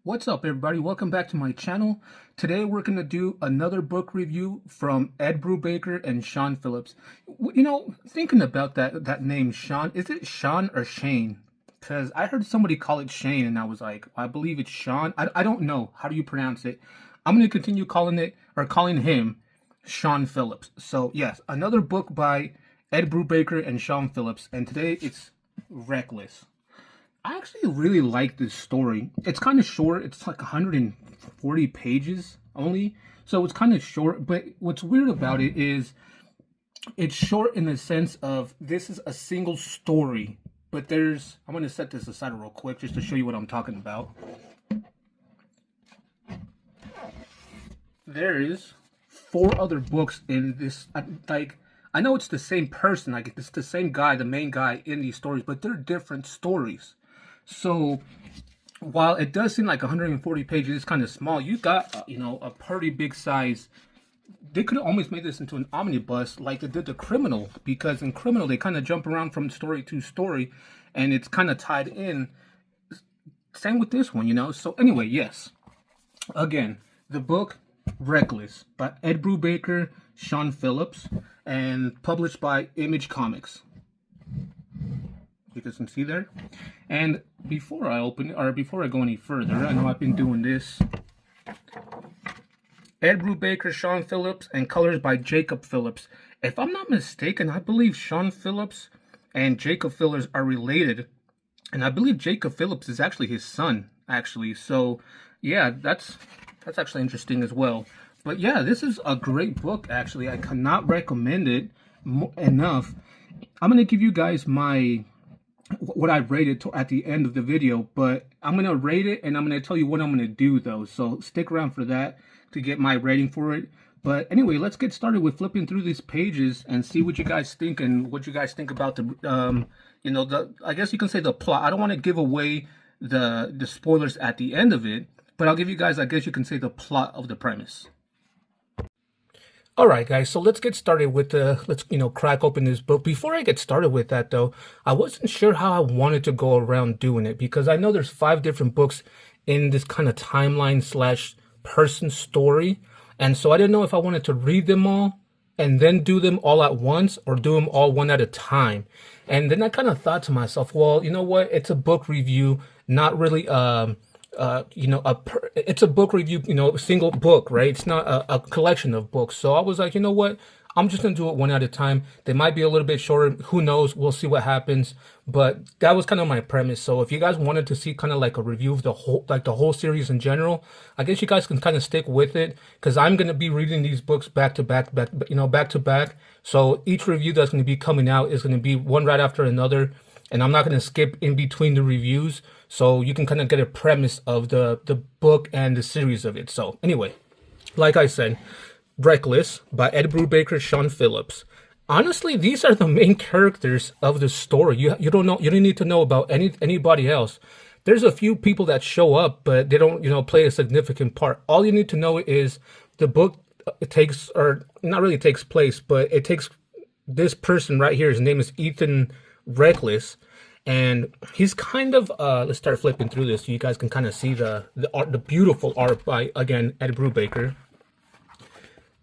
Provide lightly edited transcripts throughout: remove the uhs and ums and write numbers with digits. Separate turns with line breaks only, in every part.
What's up, everybody? Welcome back to my channel. Today we're going to do another book review from Ed Brubaker and Sean Phillips. Thinking about that name, Sean, is it Sean or Shane? Because I heard somebody call it Shane, and I was like, I believe it's Sean. I don't know. How do you pronounce it? I'm going to continue calling him Sean Phillips. So, yes, another book by Ed Brubaker and Sean Phillips, and today it's Reckless. I actually really like this story. It's kind of short. It's like 140 pages only. So it's kind of short. But what's weird about it is it's short in the sense of this is a single story. But I'm going to set this aside real quick just to show you what I'm talking about. There is 4 other books in this. I know it's the same person. Like, it's the same guy, the main guy in these stories. But they're different stories. So while it does seem like 140 pages is kind of small, you got a pretty big size. They could have almost made this into an omnibus like they did The Criminal, because in Criminal they kind of jump around from story to story and it's kind of tied in. Same with this one, So anyway, yes. Again, the book Reckless by Ed Brubaker, Sean Phillips, and published by Image Comics. You can see there. And before I go any further, I know I've been doing this. Ed Brubaker, Sean Phillips, and colors by Jacob Phillips. If I'm not mistaken, I believe Sean Phillips and Jacob Phillips are related. And I believe Jacob Phillips is actually his son, actually. So, yeah, that's actually interesting as well. But yeah, this is a great book, actually. I cannot recommend it enough. I'm going to give you guys what I rated at the end of the video, but I'm going to rate it and I'm going to tell you what I'm going to do though. So stick around for that to get my rating for it. But anyway, let's get started with flipping through these pages and see what you guys think and what you guys think about I guess you can say the plot. I don't want to give away the spoilers at the end of it, but I'll give you guys, I guess you can say, the plot of the premise. All right, guys, so let's get started with let's crack open this book. Before I get started with that, though, I wasn't sure how I wanted to go around doing it, because I know there's 5 different books in this kind of timeline / person story. And so I didn't know if I wanted to read them all and then do them all at once or do them all one at a time. And then I kind of thought to myself, well, you know what? It's a book review, not really it's a book review, single book, right? It's not a collection of books. So I was like, you know what? I'm just going to do it one at a time. They might be a little bit shorter. Who knows? We'll see what happens. But that was kind of my premise. So if you guys wanted to see kind of like a review of the whole series in general, I guess you guys can kind of stick with it, because I'm going to be reading these books back to back. So each review that's going to be coming out is going to be one right after another. And I'm not going to skip in between the reviews, so you can kind of get a premise of the book and the series of it. So anyway, like I said, Reckless by Ed Brubaker, Sean Phillips. Honestly, these are the main characters of the story. You don't need to know about anybody else. There's a few people that show up, but they don't play a significant part. All you need to know is the book takes place, but it takes this person right here. His name is Ethan Reckless, and he's kind of let's start flipping through this so you guys can kind of see the art, the beautiful art by, again, Ed Brubaker.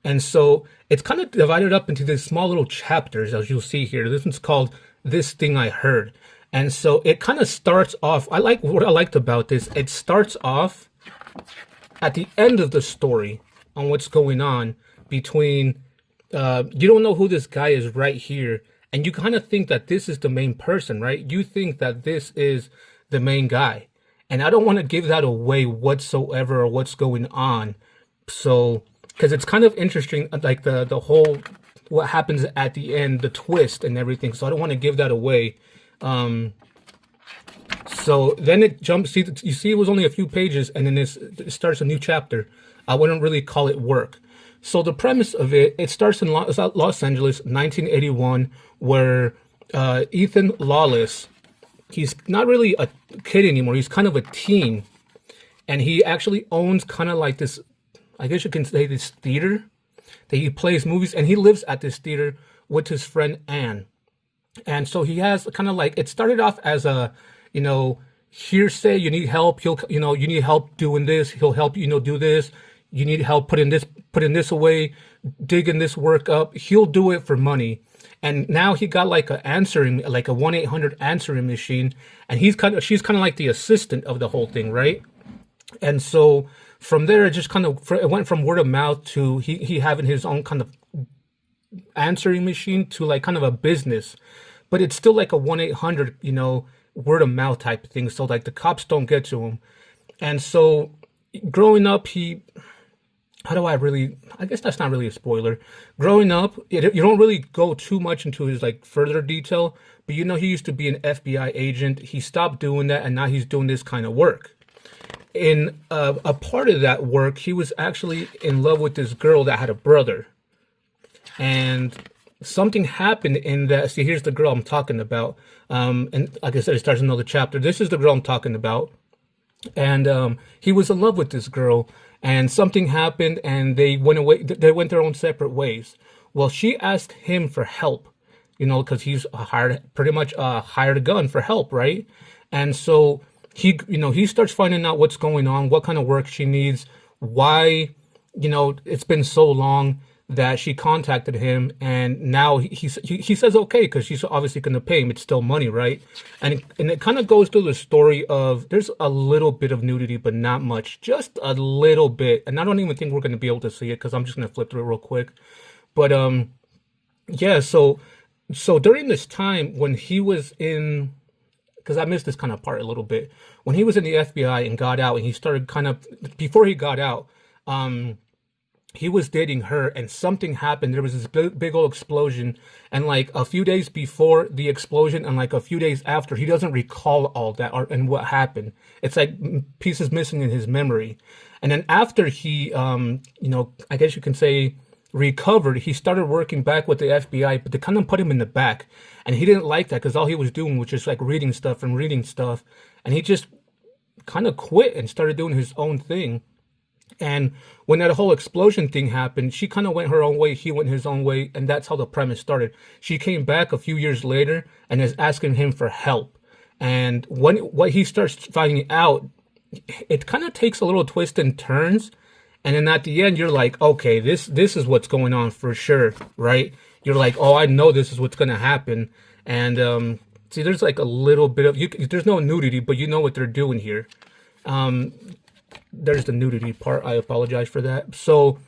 And so it's kind of divided up into these small little chapters, as you'll see here. This one's called This Thing I Heard. And so it kind of starts off, what I liked about this, it starts off at the end of the story on what's going on between you don't know who this guy is right here. And you kind of think that this is the main person, right? You think that this is the main guy. And I don't want to give that away whatsoever or what's going on. So, because it's kind of interesting, like the whole, what happens at the end, the twist and everything. So I don't want to give that away. So then it jumps, you see it was only a few pages, and then it starts a new chapter. I wouldn't really call it work. So the premise of it starts in Los Angeles, 1981, where Ethan Lawless, he's not really a kid anymore. He's kind of a teen. And he actually owns kind of like this, I guess you can say, this theater that he plays movies. And he lives at this theater with his friend Anne. And so he has kind of like, it started off as a, hearsay. You need help. You need help doing this. He'll help do this. You need help putting this away, digging this work up. He'll do it for money. And now he got like a 1-800 answering machine, and she's kind of like the assistant of the whole thing, right? And so from there, it went from word of mouth to he having his own kind of answering machine to like kind of a business, but it's still like a 1-800, word of mouth type thing. So like the cops don't get to him. And so growing up, I guess that's not really a spoiler. Growing up, you don't really go too much into his like further detail, but he used to be an FBI agent. He stopped doing that, and now he's doing this kind of work. In a part of that work, he was actually in love with this girl that had a brother. And something happened in that. See, here's the girl I'm talking about. And like I said, it starts another chapter. This is the girl I'm talking about. And he was in love with this girl, and something happened, and they went away. They went their own separate ways. Well, she asked him for help, because he's pretty much a hired gun for help, right? And so he starts finding out what's going on, what kind of work she needs, why, it's been so long that she contacted him, and now he says okay, because she's obviously going to pay him. It's still money, right? And it kind of goes through the story of, there's a little bit of nudity, but not much, just a little bit. And I don't even think we're going to be able to see it, because I'm just going to flip through it real quick. But yeah, so during this time when he was in, because I missed this kind of part a little bit, when he was in the FBI and got out, and he started before he got out, he was dating her, and something happened. There was this big old explosion, and like a few days before the explosion and like a few days after, he doesn't recall all that and what happened. It's like pieces missing in his memory. And then after he, I guess you can say recovered, he started working back with the FBI, but they kind of put him in the back, and he didn't like that, because all he was doing was just like reading stuff, and he just kind of quit and started doing his own thing. And when that whole explosion thing happened, she kind of went her own way, he went his own way, and that's how the premise started. She came back a few years later and is asking him for help. And what he starts finding out, it kind of takes a little twist and turns. And then at the end, you're like, okay, this is what's going on for sure, right? You're like, oh, I know this is what's going to happen. And see, there's like a little bit of, there's no nudity, but you know what they're doing here. There's the nudity part. I apologize for that. So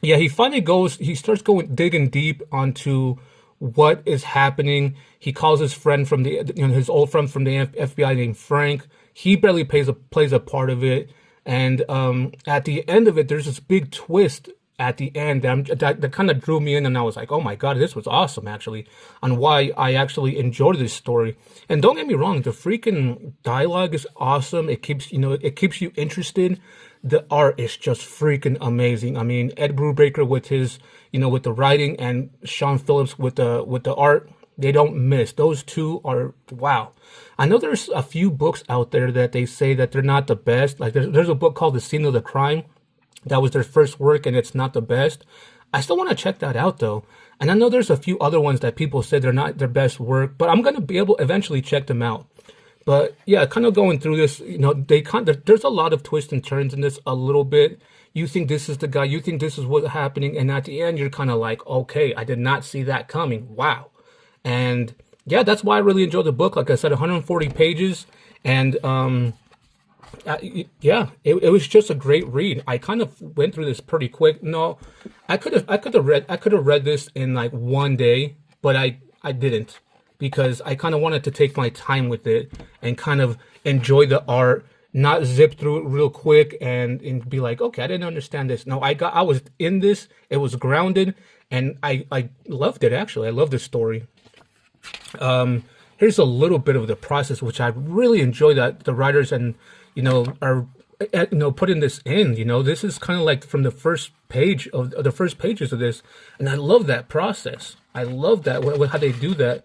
yeah, he starts digging deep onto what is happening. He calls his friend from his old friend from the FBI named Frank. He barely plays a part of it. And at the end of it, there's this big twist at the end that kind of drew me in, and I was like, oh my God, this was awesome, actually, on why I actually enjoyed this story. And don't get me wrong, the freaking dialogue is awesome. It keeps you interested. The art is just freaking amazing. I mean, Ed Brubaker with his, with the writing, and Sean Phillips with the art, they don't miss. Those two are, wow. I know there's a few books out there that they say that they're not the best. Like there's a book called The Scene of the Crime. That was their first work, and it's not the best. I still want to check that out, though. And I know there's a few other ones that people say they're not their best work, but I'm going to be able to eventually check them out. But yeah, kind of going through this, there's a lot of twists and turns in this a little bit. You think this is the guy, you think this is what's happening, and at the end, you're kind of like, okay, I did not see that coming. Wow. And yeah, that's why I really enjoyed the book. Like I said, 140 pages, and yeah, it was just a great read. I kind of went through this pretty quick. No, I could have read this in like one day, but I didn't, because I kind of wanted to take my time with it and kind of enjoy the art, not zip through it real quick and be like, okay, I didn't understand this. No, I was in this. It was grounded, and I loved it, actually. I love this story. Here's a little bit of the process, which I really enjoy, that the writers are putting this in. This is kind of like from the first pages of this, and I love that process. I love that how they do that.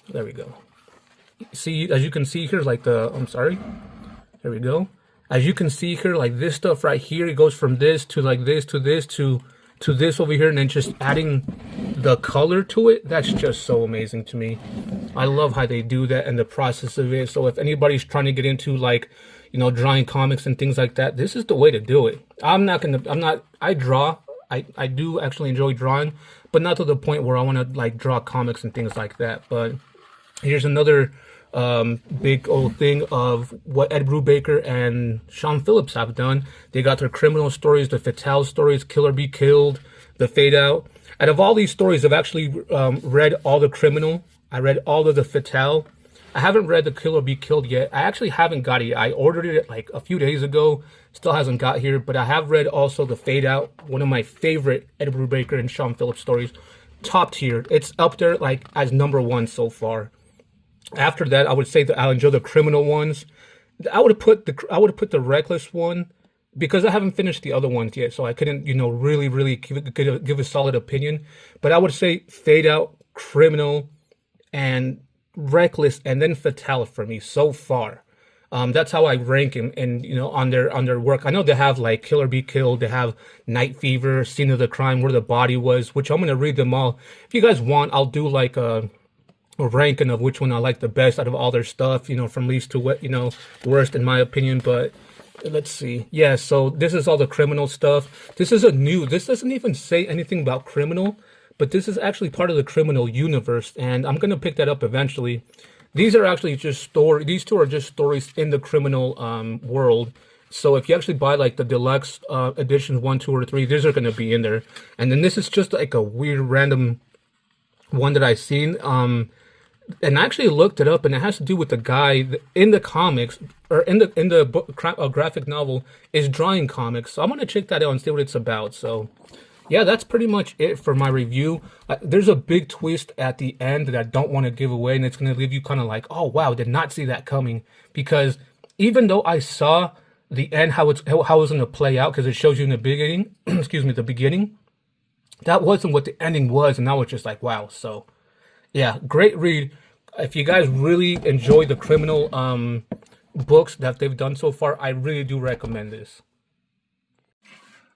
There we go. See, as you can see here, like there we go. As you can see here, like this stuff right here, it goes from this to like this to this to this over here, and then just adding the color to it, that's just so amazing to me. I love how they do that and the process of it. So if anybody's trying to get into like, drawing comics and things like that, this is the way to do it. I draw. I do actually enjoy drawing, but not to the point where I want to like draw comics and things like that. But here's another big old thing of what Ed Brubaker and Sean Phillips have done. They got their criminal stories, the Fatale stories, Kill or Be Killed, the Fade Out. Out of all these stories, I've actually read all the criminal. I read all of the Fatale. I haven't read the Kill or Be Killed yet. I actually haven't got it. I ordered it like a few days ago. Still hasn't got here, but I have read also the Fade Out, one of my favorite Ed Brubaker and Sean Phillips stories. Top tier. It's up there like as #1 so far. After that, I would say that I enjoy the criminal ones. I would have put the Reckless one because I haven't finished the other ones yet, so I couldn't, really give a solid opinion. But I would say Fade Out, Criminal, and Reckless, and then Fatale for me so far. That's how I rank him, and on their work. I know they have like Kill or Be Killed, they have Night Fever, Scene of the Crime, Where the Body Was, which I'm gonna read them all. If you guys want, I'll do like a ranking of which one I like the best out of all their stuff, from least to what, worst in my opinion. But let's see. Yeah, so this is all the criminal stuff. This doesn't even say anything about criminal, but this is actually part of the criminal universe, and I'm gonna pick that up eventually. These are actually just these two are just stories in the criminal world. So if you actually buy like the deluxe editions 1, 2, or 3, these are gonna be in there. And then this is just like a weird random one that I've seen. And I actually looked it up, and it has to do with the guy in the comics, or in the book, graphic novel, is drawing comics. So I'm gonna check that out and see what it's about. So yeah, that's pretty much it for my review. There's a big twist at the end that I don't want to give away, and it's gonna leave you kind of like, oh wow, did not see that coming. Because even though I saw the end, how it's gonna play out, because it shows you in the beginning, excuse me, the beginning, that wasn't what the ending was, and now it's just like wow. So yeah, great read. If you guys really enjoy the criminal books that they've done so far, I really do recommend this.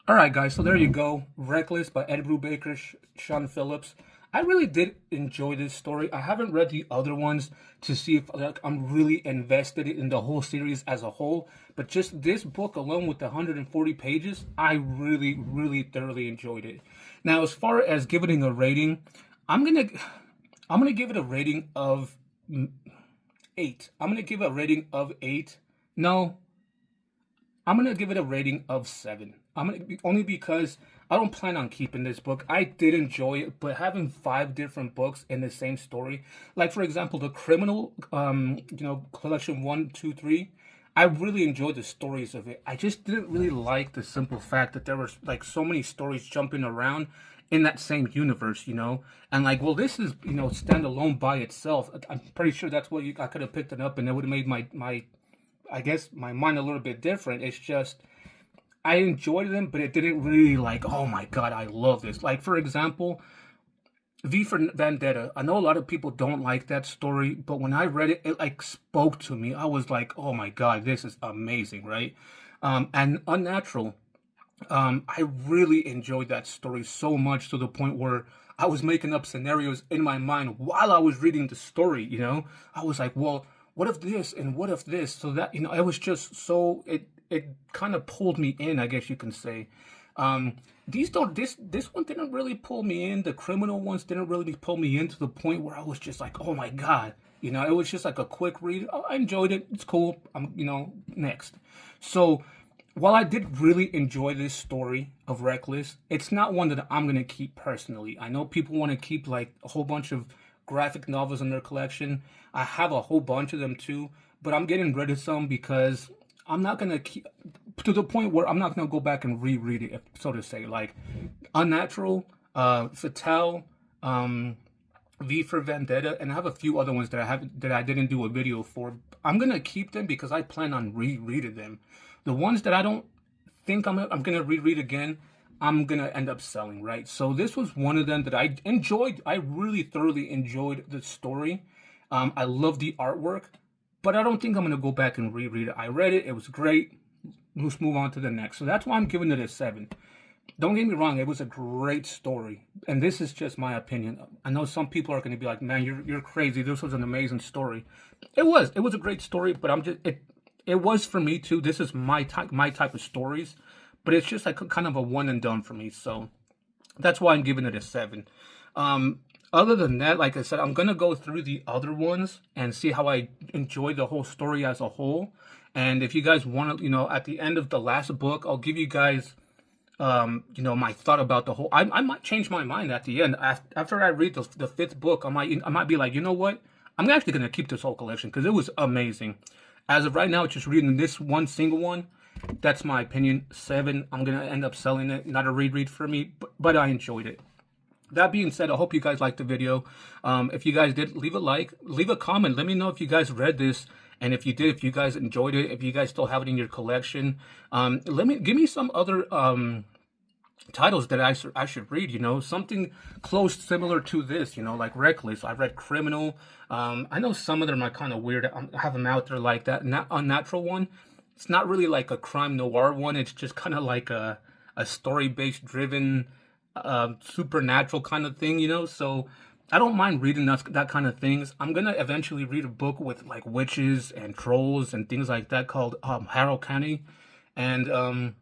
Alright guys, so there you go. Reckless by Ed Brubaker, Sean Phillips. I really did enjoy this story. I haven't read the other ones to see if I'm really invested in the whole series as a whole. But just this book alone with the 140 pages, I really, really thoroughly enjoyed it. Now, as far as giving it a rating, I'm gonna give it a rating of 8. I'm gonna give it a rating of 8. No, I'm gonna give it a rating of 7. Only because I don't plan on keeping this book. I did enjoy it, but having 5 different books in the same story, like for example, the criminal, collection 1, 2, 3. I really enjoyed the stories of it. I just didn't really like the simple fact that there were like so many stories jumping around in that same universe, and like, well, this is, standalone by itself. I'm pretty sure that's what I could have picked it up, and it would have made my I guess my mind a little bit different. It's just I enjoyed them, but it didn't really like, oh my god, I love this. Like for example, V for Vendetta. I know a lot of people don't like that story, but when I read it, it like spoke to me. I was like, oh my god, this is amazing, right? And Unnatural. I really enjoyed that story so much to the point where I was making up scenarios in my mind while I was reading the story, I was like, well, what if this and what if this? So that, it was just so, it kind of pulled me in, I guess you can say. This one didn't really pull me in. The criminal ones didn't really pull me in to the point where I was just like, oh my god, it was just like a quick read. Oh, I enjoyed it. It's cool. Next. So while I did really enjoy this story of Reckless, it's not one that I'm going to keep personally. I know people want to keep like a whole bunch of graphic novels in their collection. I have a whole bunch of them too, but I'm getting rid of some because I'm not going to keep, to the point where I'm not going to go back and reread it, so to say. Like Unnatural, Fatale, V for Vendetta, and I have a few other ones that I didn't do a video for. I'm going to keep them because I plan on rereading them. The ones that I don't think I'm going to reread again, I'm going to end up selling, right? So this was one of them that I enjoyed. I really thoroughly enjoyed the story. I love the artwork, but I don't think I'm going to go back and reread it. I read it. It was great. Let's move on to the next. So that's why I'm giving it a 7. Don't get me wrong, it was a great story. And this is just my opinion. I know some people are going to be like, "Man, you're crazy. This was an amazing story." It was. It was a great story, but it was for me too. This is my type of stories, but it's just like kind of a one and done for me. So that's why I'm giving it a 7. Other than that, like I said, I'm gonna go through the other ones and see how I enjoy the whole story as a whole. And if you guys want to, at the end of the last book, I'll give you guys, my thought about the whole. I might change my mind at the end after I read the fifth book. I might be like, you know what? I'm actually gonna keep this whole collection because it was amazing. As of right now, just reading this one single one. That's my opinion. 7. I'm gonna end up selling it. Not a reread for me, but I enjoyed it. That being said, I hope you guys liked the video. If you guys did, leave a like, leave a comment. Let me know if you guys read this, and if you did, if you guys enjoyed it, if you guys still have it in your collection. Give me some other titles that I should read. Something close similar to this. Like Reckless. I've read Criminal. I know some of them are kind of weird. I have them out there like that. Unnatural one. It's not really like a crime noir one. It's just kind of like a story-based driven supernatural kind of thing, so I don't mind reading that kind of things. I'm gonna eventually read a book with like witches and trolls and things like that called Harrow County, and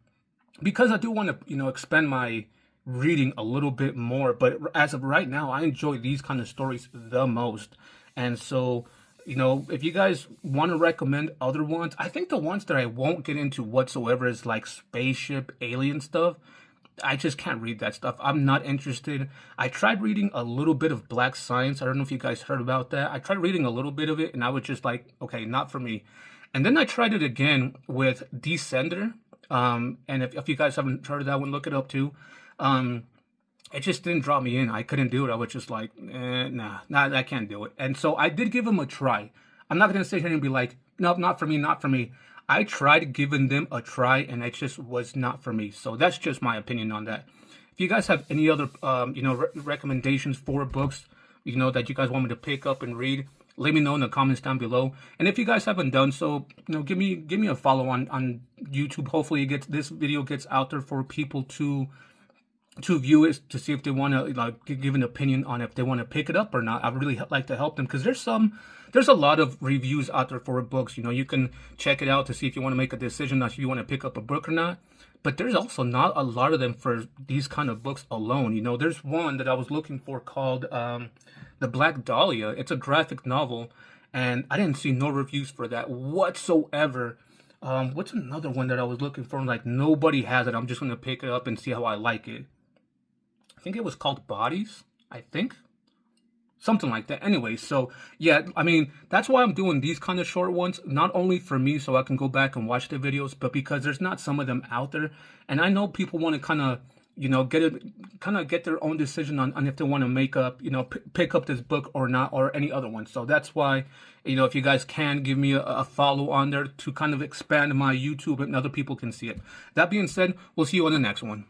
because I do want to expand my reading a little bit more, but as of right now I enjoy these kind of stories the most. And so if you guys want to recommend other ones, I think the ones that I won't get into whatsoever is like spaceship alien stuff. I just can't read that stuff. I'm not interested. I tried reading a little bit of Black Science. I don't know if you guys heard about that. I tried reading a little bit of it, and I was just like, okay, not for me. And then I tried it again with Descender. And if you guys haven't heard of that one, look it up too. It just didn't draw me in. I couldn't do it. I was just like, nah, I can't do it. And so I did give them a try. I'm not going to sit here and be like, no, not for me, not for me. I tried giving them a try, and it just was not for me. So that's just my opinion on that. If you guys have any other, recommendations for books, that you guys want me to pick up and read, let me know in the comments down below. And if you guys haven't done so, give me a follow on YouTube. Hopefully, this video gets out there for people to view it, to see if they want to give an opinion on if they want to pick it up or not. I really like to help them because there's a lot of reviews out there for books. You can check it out to see if you want to make a decision if you want to pick up a book or not. But there's also not a lot of them for these kind of books alone. There's one that I was looking for called The Black Dahlia. It's a graphic novel, and I didn't see no reviews for that whatsoever. What's another one that I was looking for? Like, nobody has it. I'm just going to pick it up and see how I like it. I think it was called Bodies, I think. Something like that. Anyway, so yeah, I mean, that's why I'm doing these kind of short ones, not only for me so I can go back and watch the videos, but because there's not some of them out there. And I know people want to kind of, get their own decision on if they want to make up, pick up this book or not, or any other one. So that's why, if you guys can give me a follow on there to kind of expand my YouTube and other people can see it. That being said, we'll see you on the next one.